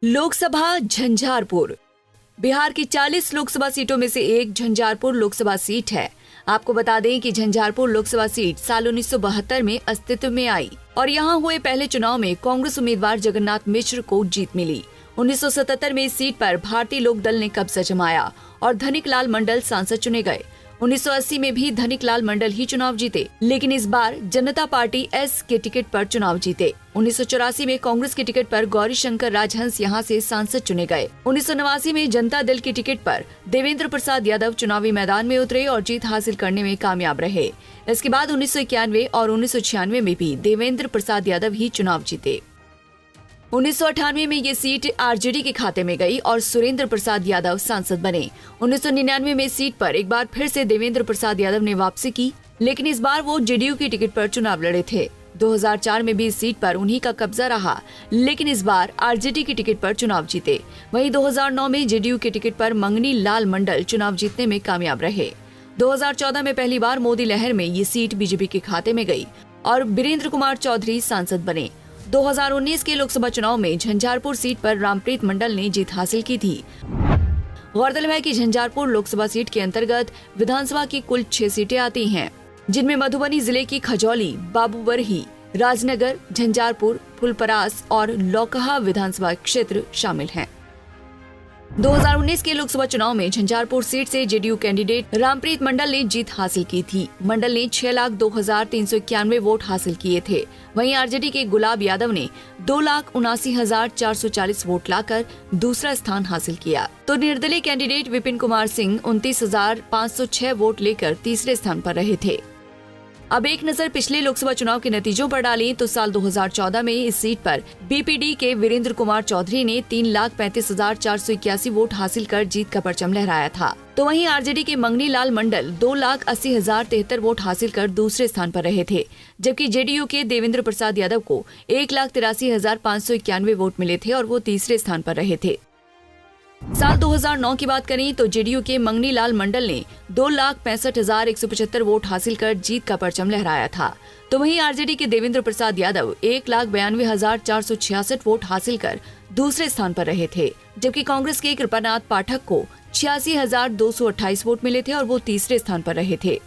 लोकसभा झंझारपुर। बिहार की 40 लोकसभा सीटों में से एक झंझारपुर लोकसभा सीट है। आपको बता दें कि झंझारपुर लोकसभा सीट साल 1972 में अस्तित्व में आई और यहां हुए पहले चुनाव में कांग्रेस उम्मीदवार जगन्नाथ मिश्र को जीत मिली। 1977 में इस सीट पर भारतीय लोक दल ने कब्जा जमाया और धनिक लाल मंडल सांसद चुने गए। 1980 में भी धनिक लाल मंडल ही चुनाव जीते, लेकिन इस बार जनता पार्टी एस के टिकट पर चुनाव जीते। 1984 में कांग्रेस के टिकट पर गौरी शंकर राजहंस यहां से सांसद चुने गए। 1989 में जनता दल के टिकट पर देवेंद्र प्रसाद यादव चुनावी मैदान में उतरे और जीत हासिल करने में कामयाब रहे। इसके बाद 1991 और 1996 में भी देवेंद्र प्रसाद यादव ही चुनाव जीते। 1998 में ये सीट आरजेडी के खाते में गई और सुरेंद्र प्रसाद यादव सांसद बने। 1999 में सीट पर एक बार फिर से देवेंद्र प्रसाद यादव ने वापसी की, लेकिन इस बार वो जेडीयू की टिकट पर चुनाव लड़े थे। 2004 में भी इस सीट पर उन्हीं का कब्जा रहा, लेकिन इस बार आरजेडी की टिकट पर चुनाव जीते। वहीं 2009 में जेडीयू के टिकट पर मंगनी लाल मंडल चुनाव जीतने में कामयाब रहे। 2014 में पहली बार मोदी लहर में ये सीट बीजेपी के खाते में गई और वीरेंद्र कुमार चौधरी सांसद बने। 2019 के लोकसभा चुनाव में झंझारपुर सीट पर रामप्रीत मंडल ने जीत हासिल की थी। गौरतलब है कि झंझारपुर लोकसभा सीट के अंतर्गत विधानसभा की कुल 6 सीटें आती हैं, जिनमें मधुबनी जिले की खजौली, बाबूबरही, राजनगर, झंझारपुर, फुलपरास और लौकहा विधानसभा क्षेत्र शामिल हैं। 2019 के लोकसभा चुनाव में झंझारपुर सीट से जेडीयू कैंडिडेट रामप्रीत मंडल ने जीत हासिल की थी। मंडल ने 6,02,391 वोट हासिल किए थे। वहीं आरजेडी के गुलाब यादव ने 2,79,440 वोट लाकर दूसरा स्थान हासिल किया, तो निर्दलीय कैंडिडेट विपिन कुमार सिंह 29,506 वोट लेकर तीसरे स्थान पर रहे थे। अब एक नजर पिछले लोकसभा चुनाव के नतीजों पर डालें तो साल 2014 में इस सीट पर बीपीडी के वीरेंद्र कुमार चौधरी ने 3,35,481 वोट हासिल कर जीत का परचम लहराया था, तो वहीं आरजेडी के मंगनी लाल मंडल 2,80,073 वोट हासिल कर दूसरे स्थान पर रहे थे, जबकि जेडीयू के देवेंद्र प्रसाद यादव को 1,83,591 वोट मिले थे और वो तीसरे स्थान पर रहे थे। साल 2009 की बात करें तो जेडीयू के मंगनी लाल मंडल ने 2,65,175 वोट हासिल कर जीत का परचम लहराया था, तो वहीं आरजेडी के देवेंद्र प्रसाद यादव 1,92,466 वोट हासिल कर दूसरे स्थान पर रहे थे, जबकि कांग्रेस के कृपानाथ पाठक को 86,228 वोट मिले थे और वो तीसरे स्थान पर रहे थे।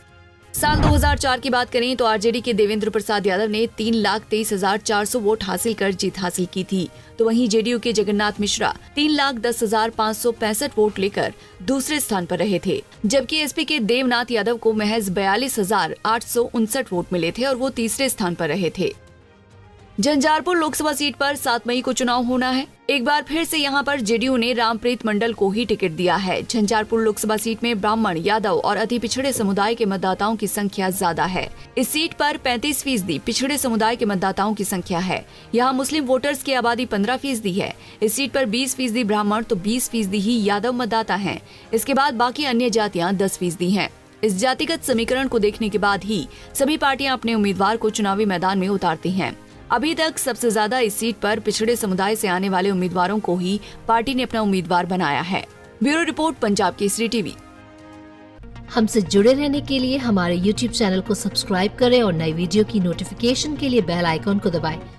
साल 2004 की बात करें तो आरजेडी के देवेंद्र प्रसाद यादव ने 3,23,400 वोट हासिल कर जीत हासिल की थी, तो वहीं जेडीयू के जगन्नाथ मिश्रा 3,10,565 वोट लेकर दूसरे स्थान पर रहे थे, जबकि एसपी के देवनाथ यादव को महज 42,859 वोट मिले थे और वो तीसरे स्थान पर रहे थे। झंझारपुर लोकसभा सीट पर 7 मई को चुनाव होना है। एक बार फिर से यहां पर जेडीयू ने रामप्रीत मंडल को ही टिकट दिया है। झंझारपुर लोकसभा सीट में ब्राह्मण, यादव और अति पिछड़े समुदाय के मतदाताओं की संख्या ज्यादा है। इस सीट पर 35% पिछड़े समुदाय के मतदाताओं की संख्या है। यहाँ मुस्लिम वोटर्स की आबादी 15% है। इस सीट पर 20% ब्राह्मण तो 20% ही यादव मतदाता है। इसके बाद बाकी अन्य जातियाँ 10% है। इस जातिगत समीकरण को देखने के बाद ही सभी पार्टियां अपने उम्मीदवार को चुनावी मैदान में उतारती हैं। अभी तक सबसे ज्यादा इस सीट पर पिछड़े समुदाय से आने वाले उम्मीदवारों को ही पार्टी ने अपना उम्मीदवार बनाया है। Bureau report, Punjab Kesari TV. हमसे जुड़े रहने के लिए हमारे YouTube चैनल को सब्सक्राइब करें और नई वीडियो की नोटिफिकेशन के लिए बेल आइकॉन को दबाएं।